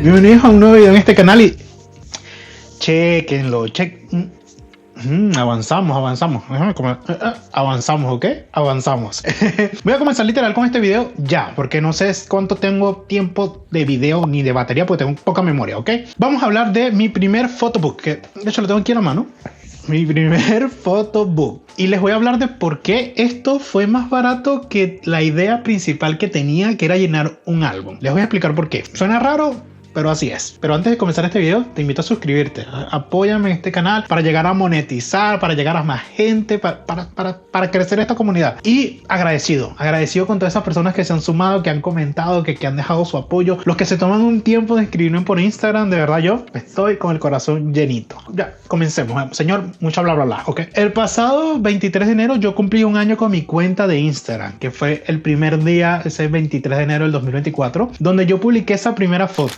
Bienvenidos a un nuevo video en este canal y chequenlo, avanzamos. Avanzamos, ¿ok? Avanzamos. Voy a comenzar literal con este video ya, porque no sé cuánto tengo tiempo de video ni de batería, porque tengo poca memoria, ¿ok? Vamos a hablar de mi primer photobook, que de hecho lo tengo aquí en la mano. Mi primer photobook. Y les voy a hablar de por qué esto fue más barato que la idea principal que tenía, que era llenar un álbum. Les voy a explicar por qué. Suena raro, pero así es. Pero antes de comenzar este video, te invito a suscribirte. Apóyame en este canal para llegar a monetizar, para llegar a más gente, para crecer esta comunidad. Y agradecido con todas esas personas que se han sumado, que han comentado, que han dejado su apoyo. Los que se toman un tiempo de escribirme por Instagram, de verdad yo estoy con el corazón llenito. Ya, comencemos. Señor, mucha bla bla bla, ¿ok? El pasado 23 de enero yo cumplí un año con mi cuenta de Instagram, que fue el primer día, ese 23 de enero del 2024, donde yo publiqué esa primera foto.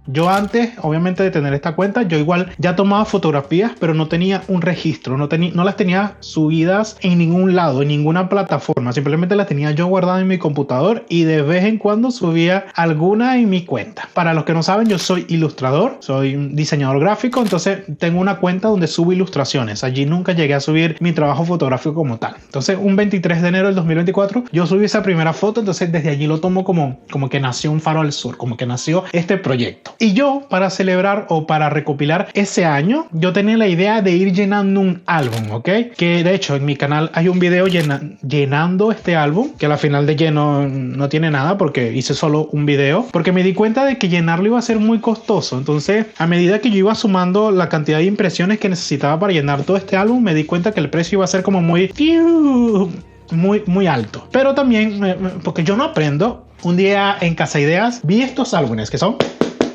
Yo antes, obviamente, de tener esta cuenta, yo igual ya tomaba fotografías, pero no tenía un registro, no las tenía subidas en ningún lado, en ninguna plataforma. Simplemente las tenía yo guardadas en mi computador y de vez en cuando subía alguna en mi cuenta. Para los que no saben, yo soy ilustrador, soy un diseñador gráfico, entonces tengo una cuenta donde subo ilustraciones. Allí nunca llegué a subir mi trabajo fotográfico como tal. Entonces, un 23 de enero del 2024, yo subí esa primera foto, entonces desde allí lo tomo como que nació un faro al sur, como que nació este proyecto. Y yo, para celebrar o para recopilar ese año, yo tenía la idea de ir llenando un álbum, ¿ok? Que de hecho en mi canal hay un video llenando este álbum, que al final de lleno no tiene nada porque hice solo un video, porque me di cuenta de que llenarlo iba a ser muy costoso. Entonces, a medida que yo iba sumando la cantidad de impresiones que necesitaba para llenar todo este álbum, me di cuenta que el precio iba a ser como muy alto. Pero también, porque yo no aprendo, un día en Casa Ideas vi estos álbumes que son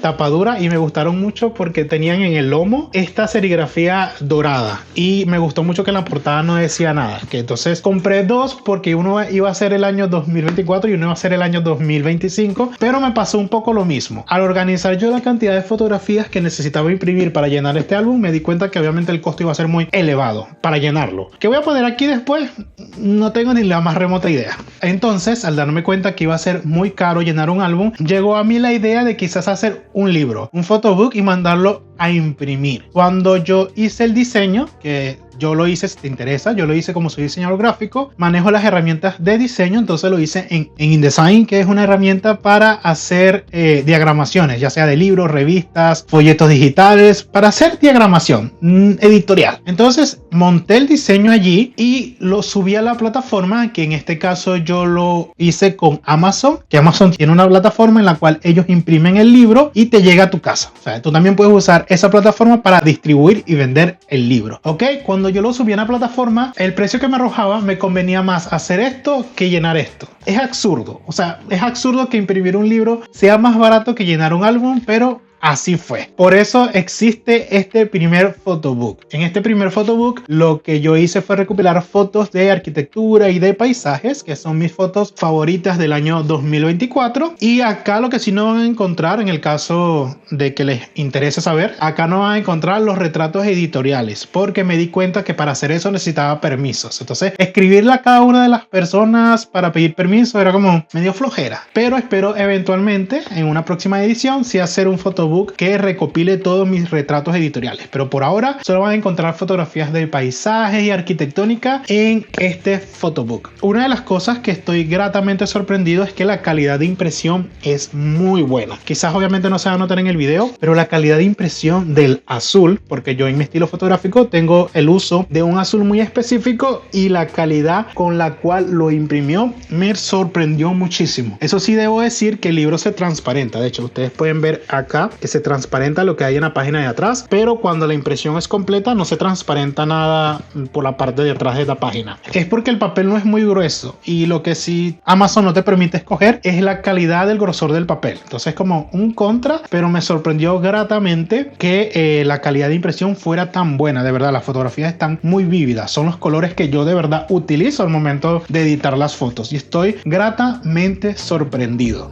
tapadura y me gustaron mucho porque tenían en el lomo esta serigrafía dorada y me gustó mucho que en la portada no decía nada, que entonces compré dos porque uno iba a ser el año 2024 y uno iba a ser el año 2025, pero me pasó un poco lo mismo. Al organizar yo la cantidad de fotografías que necesitaba imprimir para llenar este álbum, me di cuenta que obviamente el costo iba a ser muy elevado para llenarlo. ¿Qué voy a poner aquí después? No tengo ni la más remota idea. Entonces, al darme cuenta que iba a ser muy caro llenar un álbum, llegó a mí la idea de quizás hacer un libro, un photobook y mandarlo a imprimir. Cuando yo hice el diseño, que yo lo hice, si te interesa, yo lo hice como soy diseñador gráfico, manejo las herramientas de diseño, entonces lo hice en InDesign, que es una herramienta para hacer diagramaciones, ya sea de libros, revistas, folletos digitales, para hacer diagramación editorial. Entonces monté el diseño allí y lo subí a la plataforma, que en este caso yo lo hice con Amazon, que Amazon tiene una plataforma en la cual ellos imprimen el libro y te llega a tu casa. O sea, tú también puedes usar esa plataforma para distribuir y vender el libro, ¿ok? Cuando yo lo subí a la plataforma, el precio que me arrojaba me convenía más hacer esto que llenar esto. Es absurdo, o sea, es absurdo que imprimir un libro sea más barato que llenar un álbum, pero así fue. Por eso existe este primer photobook. En este primer photobook lo que yo hice fue recopilar fotos de arquitectura y de paisajes, que son mis fotos favoritas del año 2024. Y acá lo que sí no van a encontrar, en el caso de que les interese saber, acá no van a encontrar los retratos editoriales, porque me di cuenta que para hacer eso necesitaba permisos. Entonces, escribirle a cada una de las personas para pedir permiso era como medio flojera. Pero espero eventualmente, en una próxima edición, sí hacer un photobook que recopile todos mis retratos editoriales, pero por ahora solo van a encontrar fotografías de paisajes y arquitectónica en este photobook. Una de las cosas que estoy gratamente sorprendido es que la calidad de impresión es muy buena. Quizás obviamente no se va a notar en el video, pero la calidad de impresión del azul, porque yo en mi estilo fotográfico tengo el uso de un azul muy específico, y la calidad con la cual lo imprimió me sorprendió muchísimo. Eso sí, debo decir que el libro se transparenta. De hecho, ustedes pueden ver acá que se transparenta lo que hay en la página de atrás, pero cuando la impresión es completa no se transparenta nada por la parte de atrás de la página. Es porque el papel no es muy grueso, y lo que sí Amazon no te permite escoger es la calidad del grosor del papel. Entonces es como un contra, pero me sorprendió gratamente que la calidad de impresión fuera tan buena. De verdad, las fotografías están muy vívidas, son los colores que yo de verdad utilizo al momento de editar las fotos, y estoy gratamente sorprendido.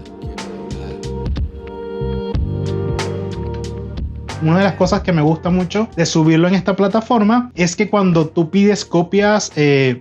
una de las cosas que me gusta mucho de subirlo en esta plataforma es que cuando tú pides copias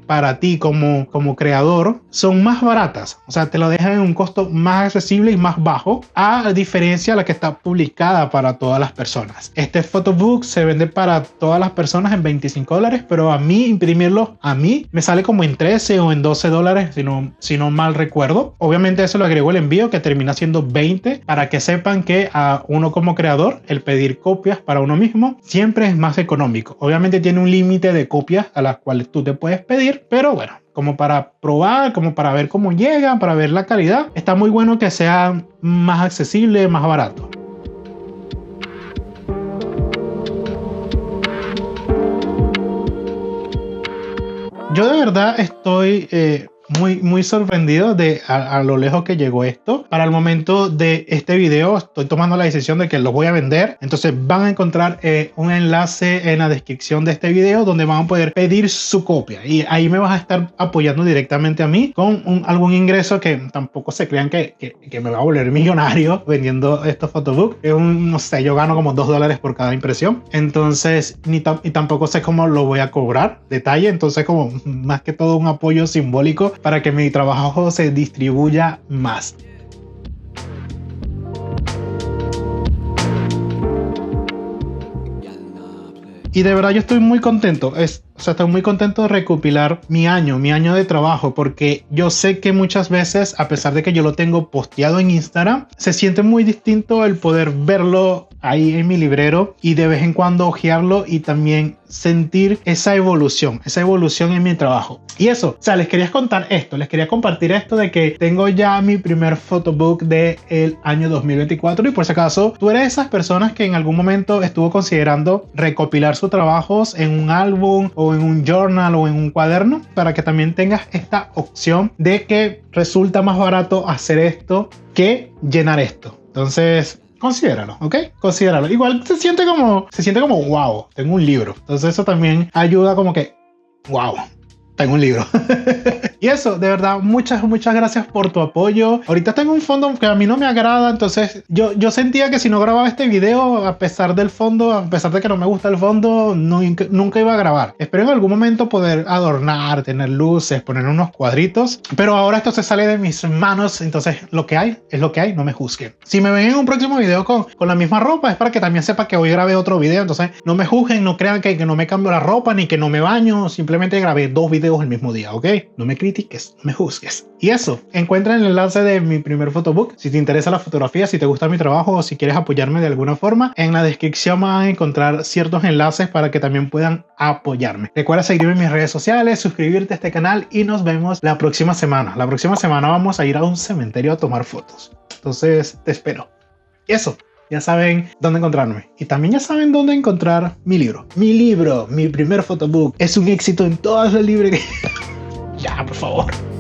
para ti como creador, son más baratas. O sea, te lo dejan en un costo más accesible y más bajo, a diferencia de la que está publicada para todas las personas. Este photobook se vende para todas las personas en $25, pero a mí imprimirlo, a mí me sale como en 13 o en $12, si no mal recuerdo. Obviamente eso lo agrego el envío, que termina siendo 20, para que sepan que a uno como creador el pedir copias para uno mismo siempre es más económico. Obviamente tiene un límite de copias a las cuales tú te puedes pedir, pero bueno, como para probar, como para ver cómo llegan, para ver la calidad, está muy bueno que sea más accesible, más barato. Yo de verdad estoy muy sorprendido de a lo lejos que llegó esto. Para el momento de este video estoy tomando la decisión de que los voy a vender. Entonces van a encontrar un enlace en la descripción de este video donde van a poder pedir su copia. Y ahí me vas a estar apoyando directamente a mí con algún ingreso, que tampoco se crean que me va a volver millonario vendiendo estos photobooks. No sé, yo gano como $2 por cada impresión. Entonces, y tampoco sé cómo lo voy a cobrar, detalle. Entonces, como más que todo un apoyo simbólico para que mi trabajo se distribuya más. Y de verdad yo estoy muy contento. Estoy muy contento de recopilar mi año de trabajo, porque yo sé que muchas veces, a pesar de que yo lo tengo posteado en Instagram, se siente muy distinto el poder verlo ahí en mi librero y de vez en cuando hojearlo y también sentir esa evolución en mi trabajo. Y eso, o sea, les quería contar esto, les quería compartir esto de que tengo ya mi primer photobook del año 2024, y por si acaso tú eres de esas personas que en algún momento estuvo considerando recopilar sus trabajos en un álbum o en un journal o en un cuaderno, para que también tengas esta opción de que resulta más barato hacer esto que llenar esto. Entonces, considéralo, ¿ok? Considéralo. Igual se siente como wow, tengo un libro. Entonces eso también ayuda, como que wow, tengo un libro. Y eso, de verdad, muchas gracias por tu apoyo. Ahorita tengo un fondo que a mí no me agrada, entonces yo sentía que si no grababa este video, a pesar del fondo, a pesar de que no me gusta el fondo, nunca iba a grabar. Espero en algún momento poder adornar, tener luces, poner unos cuadritos, pero ahora esto se sale de mis manos, entonces lo que hay es lo que hay, no me juzguen. Si me ven en un próximo video con la misma ropa, es para que también sepa que hoy grabé otro video, entonces no me juzguen, no crean que no me cambio la ropa ni que no me baño, simplemente grabé 2 videos el mismo día, ¿ok? No me critiques, no me juzgues. Y eso, encuentra el enlace de mi primer photobook. Si te interesa la fotografía, si te gusta mi trabajo o si quieres apoyarme de alguna forma, en la descripción van a encontrar ciertos enlaces para que también puedan apoyarme. Recuerda seguirme en mis redes sociales, suscribirte a este canal y nos vemos la próxima semana. La próxima semana vamos a ir a un cementerio a tomar fotos. Entonces, te espero. Y eso, ya saben dónde encontrarme. Y también ya saben dónde encontrar mi libro. Mi primer photobook, es un éxito en todas las librerías. Ya, por favor.